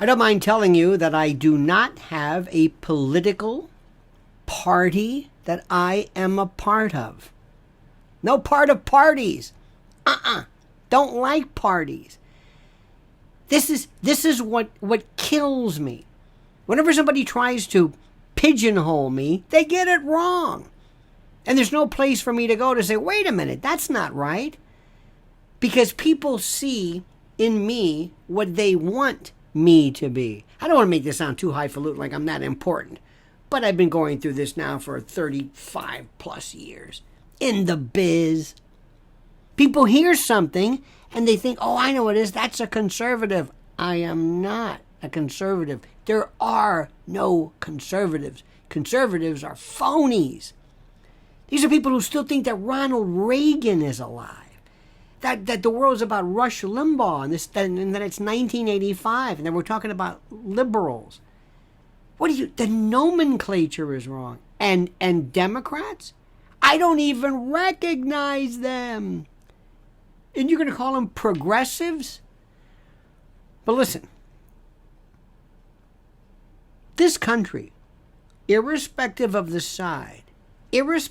I don't mind telling you that I do not have a political party that I am a part of. No part of parties. Don't like parties. This is what kills me. Whenever somebody tries to pigeonhole me, they get it wrong. And there's no place for me to go to say, wait a minute, that's not right. Because people see in me what they want me to be. I don't want to make this sound too highfalutin, like I'm that important. But I've been going through this now for 35 plus years. In the biz. People hear something and they think, oh, I know what it is. That's a conservative. I am not a conservative. There are no conservatives. Conservatives are phonies. These are people who still think that Ronald Reagan is alive. That the world's about Rush Limbaugh and that it's 1985 and that we're talking about liberals. The nomenclature is wrong. And Democrats? I don't even recognize them. And you're going to call them progressives? But listen, this country, irrespective of the side, is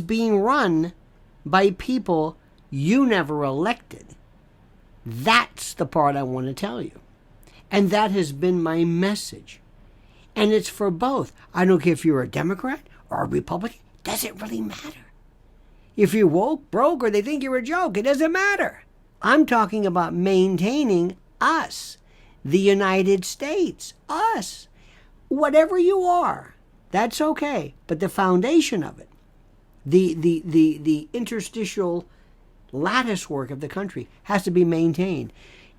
being run by people you never elected. That's the part I want to tell you. And that has been my message. And it's for both. I don't care if you're a Democrat or a Republican. Does it really matter? If you're woke, broke, or they think you're a joke, it doesn't matter. I'm talking about maintaining us, the United States, us. Whatever you are, that's okay. But the foundation of it, the interstitial lattice work of the country has to be maintained.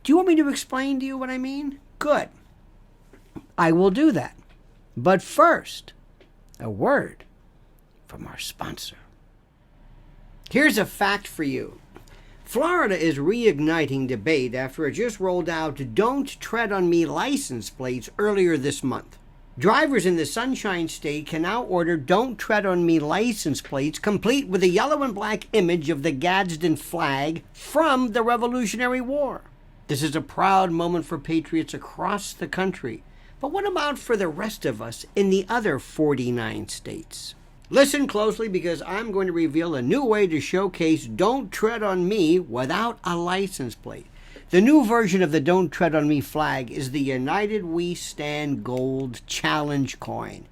Do you want me to explain to you what I mean? Good. I will do that. But first, a word from our sponsor. Here's a fact for you. Florida is reigniting debate after it just rolled out Don't Tread on Me license plates earlier this month. Drivers in the Sunshine State can now order Don't Tread on Me license plates complete with a yellow and black image of the Gadsden flag from the Revolutionary War. This is a proud moment for patriots across the country. But what about for the rest of us in the other 49 states? Listen closely because I'm going to reveal a new way to showcase Don't Tread on Me without a license plate. The new version of the Don't Tread on Me flag is the United We Stand Gold Challenge coin.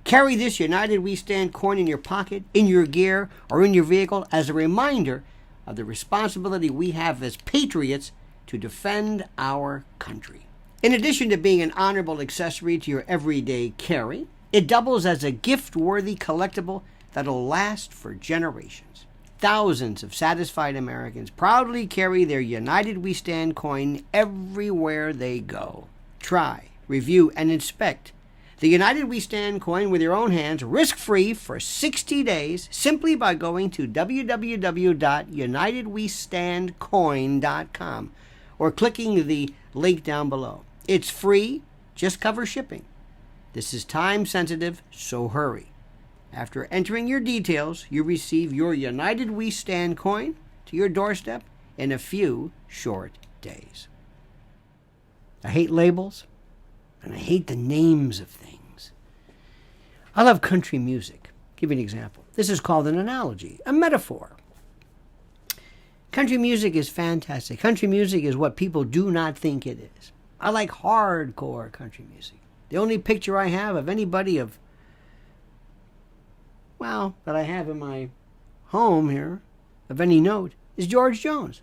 Carry this United We Stand coin in your pocket, in your gear, or in your vehicle as a reminder of the responsibility we have as patriots to defend our country. In addition to being an honorable accessory to your everyday carry, it doubles as a gift-worthy collectible that'll last for generations. Thousands of satisfied Americans proudly carry their United We Stand coin everywhere they go. Try, review, and inspect the United We Stand coin with your own hands, risk-free for 60 days, simply by going to www.unitedwestandcoin.com or clicking the link down below. It's free, just cover shipping. This is time sensitive, so hurry. After entering your details, you receive your United We Stand coin to your doorstep in a few short days. I hate labels, and I hate the names of things. I love country music. I'll give you an example. This is called an analogy, a metaphor. Country music is fantastic. Country music is what people do not think it is. I like hardcore country music. The only picture I have of anybody that I have in my home here, of any note, is George Jones.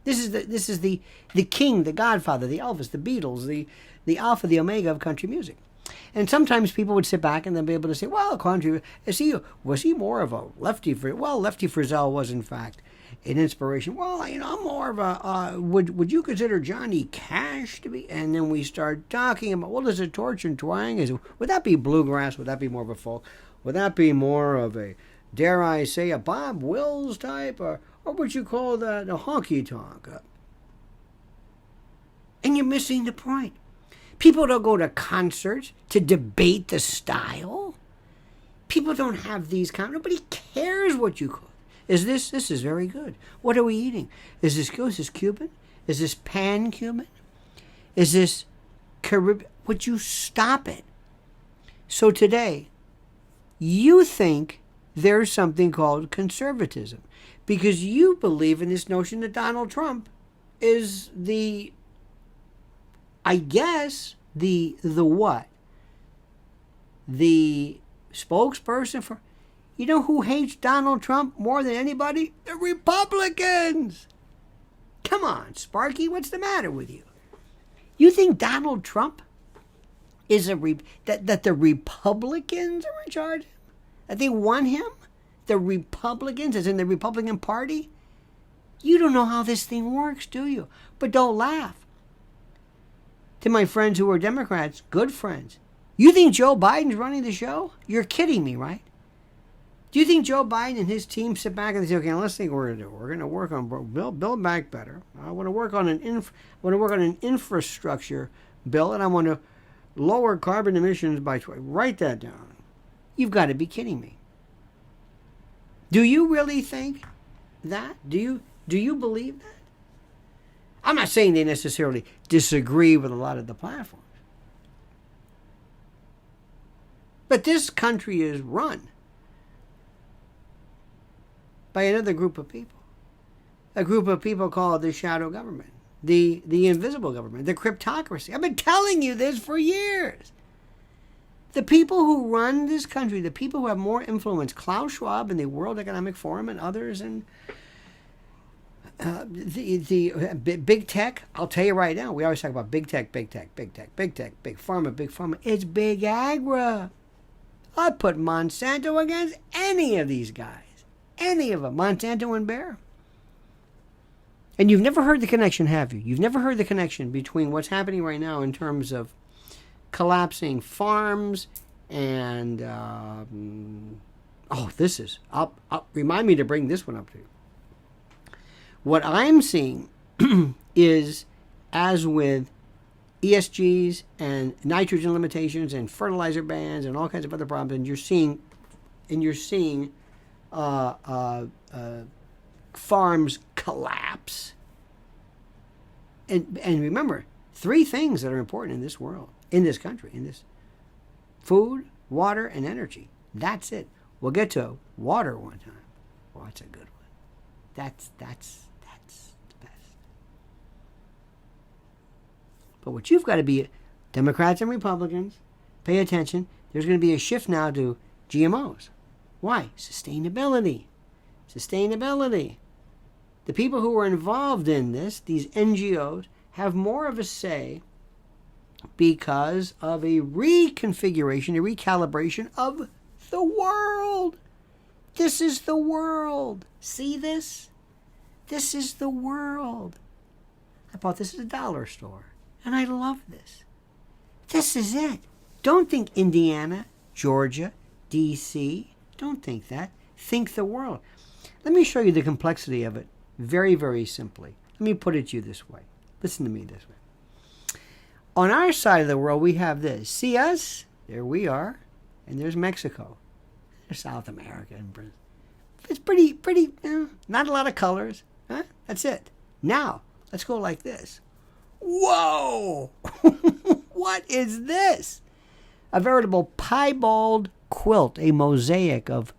This is the king, the godfather, the Elvis, the Beatles, the alpha, the omega of country music. And sometimes people would sit back and then be able to say, well, country, was he more of a lefty? Well, Lefty Frizzell was, in fact, an inspiration. Well, I'm more of a, would you consider Johnny Cash to be? And then we start talking about, well, is it Torch and Twang? Would that be bluegrass? Would that be more of a folk? Would that be more of a, dare I say, a Bob Wills type? Or would you call that a honky-tonk? And you're missing the point. People don't go to concerts to debate the style. People don't have these nobody cares what you call it. This is very good. What are we eating? Is this Cuban? Is this pan-Cuban? Is this Caribbean? Would you stop it? So today, you think there's something called conservatism because you believe in this notion that Donald Trump is the, I guess, the what? The spokesperson for, you know who hates Donald Trump more than anybody? The Republicans. Come on, Sparky, what's the matter with you? You think Donald Trump is that the Republicans are in charge? That they want him? The Republicans, as in the Republican Party? You don't know how this thing works, do you? But don't laugh. To my friends who are Democrats, good friends, you think Joe Biden's running the show? You're kidding me, right? Do you think Joe Biden and his team sit back and they say, "Okay, let's think what we're going to do. We're going to work on build back better. I want to work on an infrastructure bill, and I want to lower carbon emissions by 20." Write that down. You've got to be kidding me. Do you really think that? Do you believe that? I'm not saying they necessarily disagree with a lot of the platforms, but this country is run by another group of people. A group of people called the shadow government, the invisible government, the cryptocracy. I've been telling you this for years. The people who run this country, the people who have more influence, Klaus Schwab and the World Economic Forum and others, and the big tech, I'll tell you right now, we always talk about big tech, big tech, big tech, big tech, big pharma. It's big agra. I'd put Monsanto against any of these guys. Any of them, Monsanto and Bayer. And you've never heard the connection, have you? You've never heard the connection between what's happening right now in terms of collapsing farms and, this is, remind me to bring this one up to you. What I'm seeing is, as with ESGs and nitrogen limitations and fertilizer bans and all kinds of other problems, and you're seeing farms collapse. And remember, three things that are important in this world, in this country, in this: food, water, and energy. That's it. We'll get to water one time. Well, that's a good one. That's the best. But what you've got to be, Democrats and Republicans, pay attention. There's going to be a shift now to GMOs. Why? Sustainability. The people who are involved in this, these NGOs, have more of a say because of a reconfiguration, a recalibration of the world. This is the world. See this? This is the world. I bought this at a dollar store, and I love this. This is it. Don't think Indiana, Georgia, D.C., don't think that. Think the world. Let me show you the complexity of it very, very simply. Let me put it to you this way. Listen to me this way. On our side of the world, we have this. See us? There we are. And there's Mexico. There's South America and Brazil. It's pretty, not a lot of colors. Huh? That's it. Now, let's go like this. Whoa! What is this? A veritable piebald quilt, a mosaic of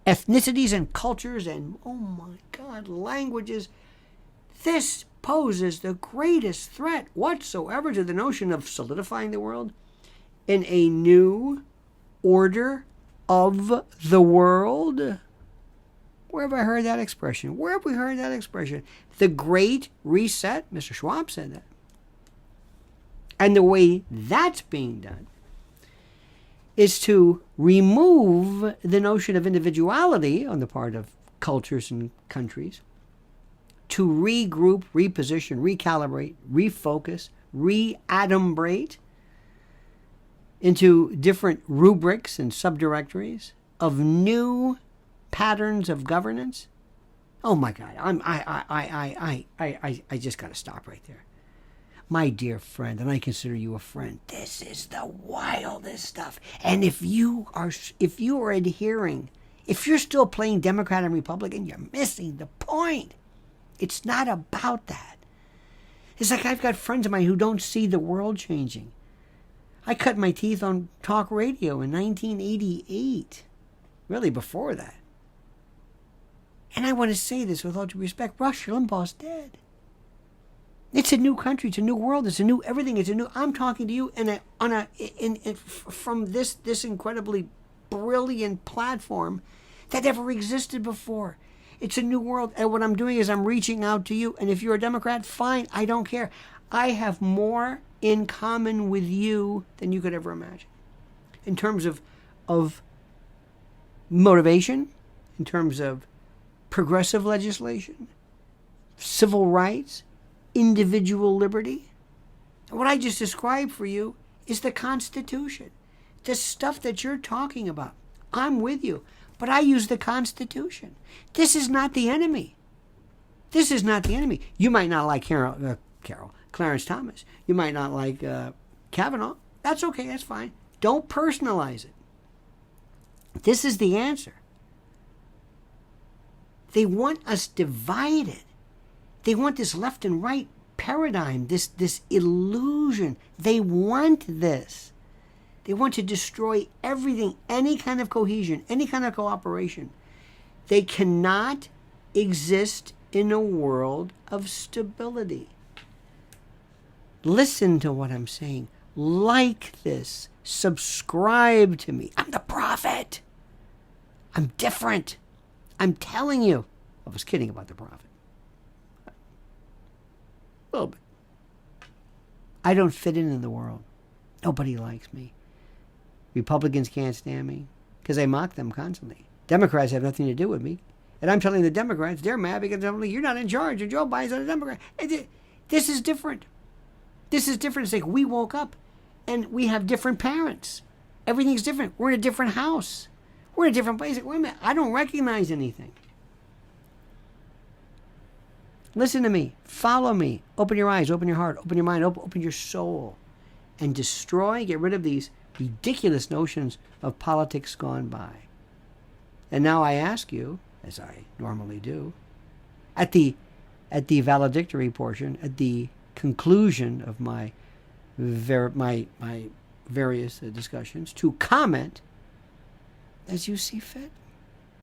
ethnicities and cultures and, oh my God, languages. This poses the greatest threat whatsoever to the notion of solidifying the world in a new order of the world. Where have I heard that expression? Where have we heard that expression? The Great Reset. Mr. Schwab said that. And the way that's being done is to remove the notion of individuality on the part of cultures and countries, to regroup, reposition, recalibrate, refocus, readumbrate into different rubrics and subdirectories of new patterns of governance. Oh my God! I just got to stop right there. My dear friend, and I consider you a friend, this is the wildest stuff. And if you are adhering, if you're still playing Democrat and Republican, you're missing the point. It's not about that. It's like I've got friends of mine who don't see the world changing. I cut my teeth on talk radio in 1988. Really before that. And I want to say this with all due respect. Rush Limbaugh's dead. It's a new country. It's a new world. It's a new everything. It's a new. I'm talking to you from this incredibly brilliant platform that never existed before. It's a new world. And what I'm doing is I'm reaching out to you. And if you're a Democrat, fine. I don't care. I have more in common with you than you could ever imagine. In terms of motivation, in terms of progressive legislation, civil rights, individual liberty. And what I just described for you is the Constitution. The stuff that you're talking about. I'm with you. But I use the Constitution. This is not the enemy. This is not the enemy. You might not like Clarence Thomas. You might not like Kavanaugh. That's okay. That's fine. Don't personalize it. This is the answer. They want us divided. They want this left and right paradigm, this illusion. They want this. They want to destroy everything, any kind of cohesion, any kind of cooperation. They cannot exist in a world of stability. Listen to what I'm saying. Like this. Subscribe to me. I'm the prophet. I'm different. I'm telling you. I was kidding about the prophet. A little bit. I don't fit in the world. Nobody likes me. Republicans can't stand me because I mock them constantly. Democrats have nothing to do with me. And I'm telling the Democrats, they're mad because you're not in charge and Joe Biden's not a Democrat. This is different. This is different. It's like we woke up and we have different parents. Everything's different. We're in a different house. We're in a different place. Like, wait a minute, I don't recognize anything. Listen to me. Follow me. Open your eyes. Open your heart. Open your mind. Open your soul. And destroy, get rid of these ridiculous notions of politics gone by. And now I ask you, as I normally do, at the valedictory portion, at the conclusion of my various discussions, to comment as you see fit.